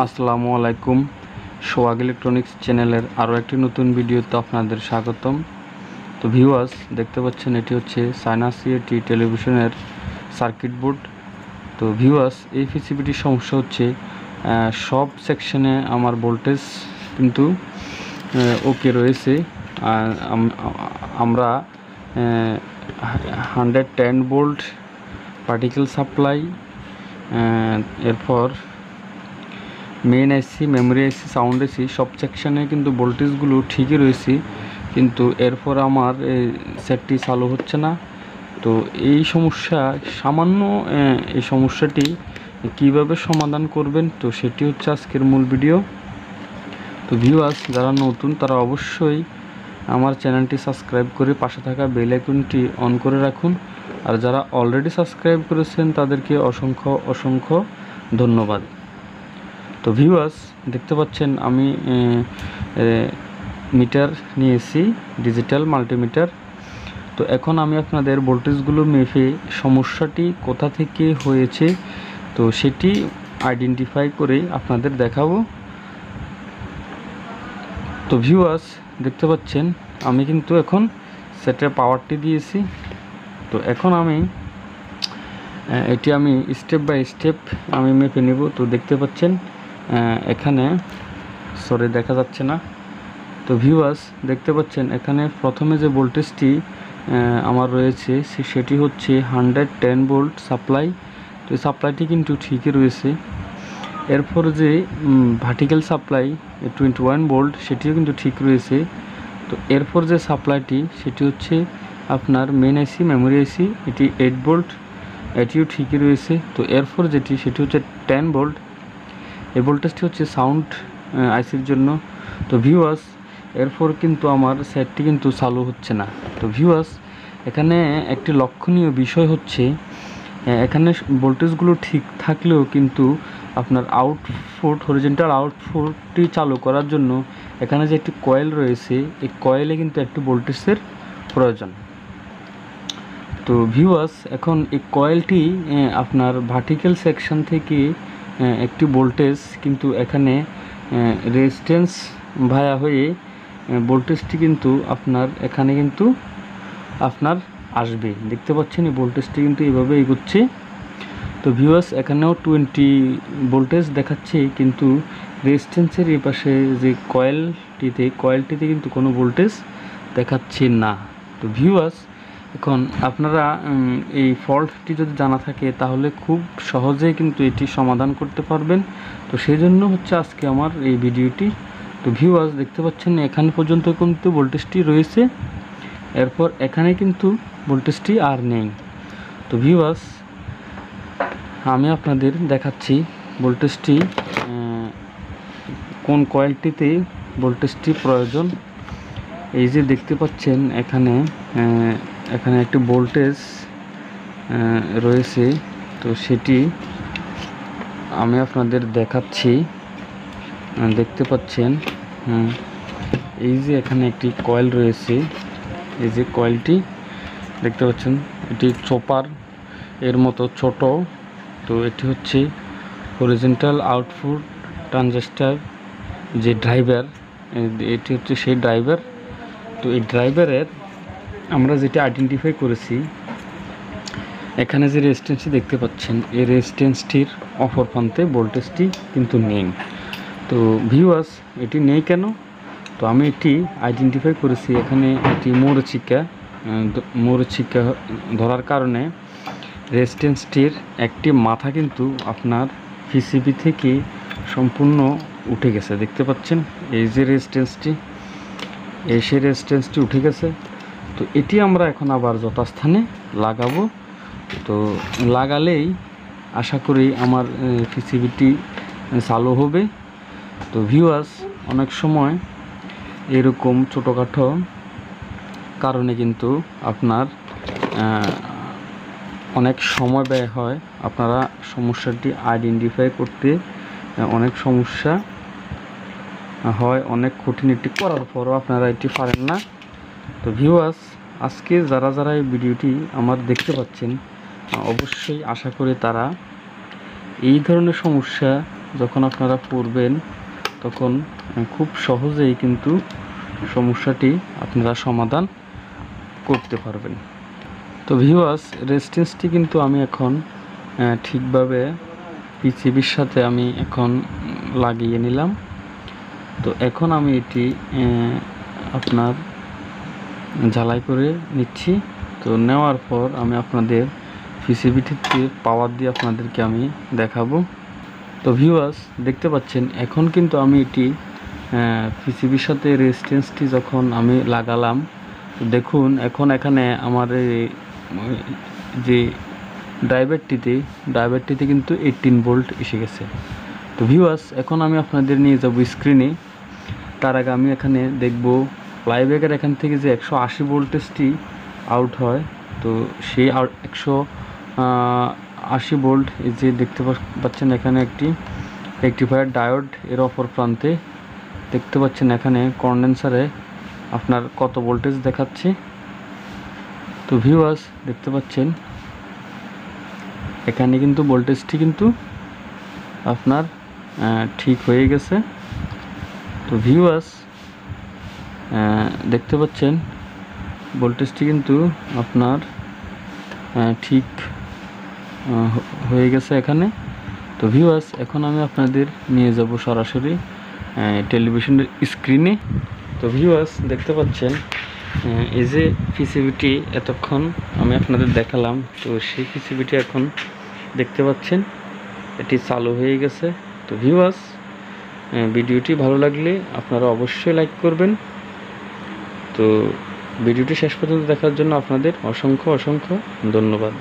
আসসালামু আলাইকুম। সোহাগ ইলেকট্রনিক্স চ্যানেলের আরও একটি নতুন ভিডিওতে আপনাদের স্বাগতম। তো ভিউয়ার্স, দেখতে পাচ্ছেন এটি হচ্ছে সাইনাস EHT টেলিভিশনের সার্কিট বোর্ড। তো ভিউয়ার্স, এই পিসিবিটির সমস্যা হচ্ছে সব সেকশনে আমার ভোল্টেজ কিন্তু ওকে রয়েছে। আমরা 110 ভোল্ট পার্টিকেল সাপ্লাই, এরপর মেইন আইসি, মেমোরি আইসি, সাউন্ড আইসি সব সেকশানে কিন্তু ভোল্টেজগুলো ঠিকই রয়েছে, কিন্তু এরপর আমার সেটটি চালু হচ্ছে না। তো এই সমস্যা সামান্য, এই সমস্যাটি কিভাবে সমাধান করবেন, তো সেটি হচ্ছে আজকের মূল ভিডিও। তো ভিউয়ার্স, যারা নতুন তারা অবশ্যই আমার চ্যানেলটি সাবস্ক্রাইব করে পাশে থাকা বেল আইকনটি অন করে রাখুন। আর যারা অলরেডি সাবস্ক্রাইব করেছেন তাদেরকে অসংখ্য অসংখ্য ধন্যবাদ। তো ভিউয়ার্স, দেখতে পাচ্ছেন আমি মিটার নিয়েছি, ডিজিটাল মাল্টিমিটার। তো এখন আমি আপনাদের ভোল্টেজগুলো মেপে সমস্যাটি কোথা থেকে হয়েছে তো সেটি আইডেন্টিফাই করে আপনাদের দেখাবো। তো ভিউয়ার্স, দেখতে পাচ্ছেন আমি কিন্তু এখন সেটের পাওয়ারটি দিয়েছি। তো এখন আমি এটি স্টেপ বাই স্টেপ আমি মেপে নেব। তো দেখতে পাচ্ছেন এখানে দেখা যাচ্ছে না। তো ভিউয়ার্স, দেখতে পাচ্ছেন এখানে প্রথমে যে ভোল্টেজটি আমার রয়েছে সেটি হচ্ছে 110 ভোল্ট সাপ্লাই। তো এই সাপ্লাইটি কিন্তু ঠিকই রয়েছে। এরপর যে ভার্টিক্যাল সাপ্লাই 21 ভোল্ট সেটিও কিন্তু ঠিক রয়েছে। তো এরপর যে সাপ্লাইটি সেটি হচ্ছে আপনার মেইন আইসি, মেমোরি আইসি, এটি 8 ভোল্ট, এটিও ঠিকই রয়েছে। তো এরপর সেটি হচ্ছে 10 ভোল্ট, এই ভোল্টেজটি হচ্ছে সাউন্ড আইসির জন্য। তো ভিউয়ার্স, এরপর কিন্তু আমার সেটটি কিন্তু চালু হচ্ছে না। তো ভিউয়ার্স, এখানে একটি লক্ষণীয় বিষয় হচ্ছে এখানে ভোল্টেজগুলো ঠিক থাকলেও কিন্তু আপনার আউটপুট, হরিজন্টাল আউটপুটটি চালু করার জন্য এখানে যে একটি কয়েল রয়েছে, এই কয়েলে কিন্তু একটি ভোল্টেজের প্রয়োজন। তো ভিউয়ার্স, এখন এই কয়েলটি আপনার ভার্টিক্যাল সেকশন থেকে একটি ভোল্টেজ কিন্তু এখানে রেজিস্ট্যান্স ভায়া হয়ে ভোল্টেজটি কিন্তু আপনার এখানে কিন্তু আপনার আসবে। দেখতে পাচ্ছেন এই ভোল্টেজটি কিন্তু এইভাবে এগোচ্ছে। তো ভিউয়ার্স, এখানেও 20 ভোল্টেজ দেখাচ্ছে, কিন্তু রেজিস্ট্যান্সের এই পাশে যে কয়েলটিতে কিন্তু কোনো ভোল্টেজ দেখাচ্ছে না। তো ভিউয়ার্স, এখন আপনারা এই ফল্টটি যদি জানা থাকে তাহলে খুব সহজেই কিন্তু এটি সমাধান করতে পারবেন। তো সেই জন্য হচ্ছে আজকে আমার এই ভিডিওটি। তো ভিউয়ার্স, দেখতে পাচ্ছেন এখানে পর্যন্ত কিন্তু ভোল্টেজটি রয়েছে, এরপর এখানে কিন্তু ভোল্টেজটি আর নেই। তো ভিউয়ার্স, আমি আপনাদের দেখাচ্ছি ভোল্টেজটি কোন কয়েলটিতে ভোল্টেজটি প্রয়োজন। এই যে দেখতে পাচ্ছেন এখানে একটি ভোল্টেজ রয়েছে। তো সেটি আমি আপনাদের দেখাচ্ছি। দেখতে পাচ্ছেন এই যে এখানে একটি কয়েল রয়েছে, এই যে কয়েলটি দেখতে পাচ্ছেন, এটি চপার এর মতো ছোট। তো এটি হচ্ছে হরিজন্টাল আউটপুট ট্রানজিস্টর যে ড্রাইভার, এটি হচ্ছে সেই ড্রাইভার। তো এই ড্রাইভারের আমরা যেটা আইডেন্টিফাই করেছি, এখানে যে রেজিস্ট্যান্সটি দেখতে পাচ্ছেন, এই রেজিস্ট্যান্সটির অপর প্রান্তে ভোল্টেজটি কিন্তু নেই। তো ভিউয়ার্স, এটি নেই কেন? তো আমি এটি আইডেন্টিফাই করেছি, এখানে এটি মৌরচিকা ধরার কারণে রেজিস্ট্যান্সটির একটি মাথা কিন্তু আপনার পিসিবি থেকে সম্পূর্ণ উঠে গেছে। দেখতে পাচ্ছেন এই যে রেজিস্ট্যান্সটি, সেই রেজিস্ট্যান্সটি উঠে গেছে। তো এটি আমরা এখন আবার যথাস্থানে লাগাবো। তো লাগালেই আশা করি আমার পিসিবিটি চালু হবে। তো ভিউয়ার্স, অনেক সময় এরকম ছোটোখাটো কারণে কিন্তু আপনার অনেক সময় ব্যয় হয়। আপনারা সমস্যাটি আইডেন্টিফাই করতে অনেক সমস্যা হয়, অনেক খুঁটিনাটি করার পরও আপনারা এটি পারেন না। তো ভিউয়ার্স, আজকে যারা এই ভিডিওটি আমার দেখতে পাচ্ছেন, অবশ্যই আশা করি তারা এই ধরনের সমস্যা যখন আপনারা করবেন তখন খুব সহজেই কিন্তু সমস্যাটি আপনারা সমাধান করতে পারবেন। তো ভিউয়ার্স, রেজিস্ট্যান্সটি কিন্তু আমি এখন ঠিকভাবে পিসিবির সাথে আমি এখন লাগিয়ে নিলাম। তো এখন আমি এটি আপনার ঝালাই করে নিচ্ছি। তো নেওয়ার পর আমি আপনাদের পিসিবিটিতে পাওয়ার দিয়ে আপনাদেরকে আমি দেখাবো। তো ভিউয়ার্স, দেখতে পাচ্ছেন এখন কিন্তু আমি এটি পিসিবির সাথে রেজিস্ট্যান্সটি যখন আমি লাগালাম, দেখুন এখন এখানে আমার যে ড্রাইভারটিতে কিন্তু 18 ভোল্ট এসে গেছে। তো ভিউয়ার্স, এখন আমি আপনাদের নিয়ে যাব স্ক্রিনে। তার আগে আমি এখানে দেখব ফ্লাইব্যাকের এখান থেকে যে 180 ভোল্টেজটি আউট হয়, তো সেই 180 ভোল্ট এই যে দেখতে পাচ্ছেন এখানে একটি রেকটিফায়ার ডায়োড, এর অপর প্রান্তে দেখতে পাচ্ছেন এখানে কন্ডেন্সারে আপনার কত ভোল্টেজ দেখাচ্ছে। তো ভিউয়ার্স, দেখতে পাচ্ছেন এখানে কিন্তু ভোল্টেজটি কিন্তু আপনার ঠিক হয়ে গেছে। তো ভিউয়ার্স, দেখতে পাচ্ছেন ভোল্টেজটি কিন্তু আপনার ঠিক হয়ে গেছে এখানে। তো ভিউয়ার্স, এখন আমি আপনাদের নিয়ে যাব সরাসরি টেলিভিশনের স্ক্রিনে। তো ভিউয়ার্স, দেখতে পাচ্ছেন এই যে পিসিবিটি এতক্ষণ আমি আপনাদের দেখালাম, তো সেই পিসিবিটি এখন দেখতে পাচ্ছেন এটি চালু হয়ে গেছে। তো ভিউয়ার্স, ভিডিওটি ভালো লাগলে আপনারা অবশ্যই লাইক করবেন। তো ভিডিওটি শেষ পর্যন্ত দেখার জন্য আপনাদের অসংখ্য ধন্যবাদ।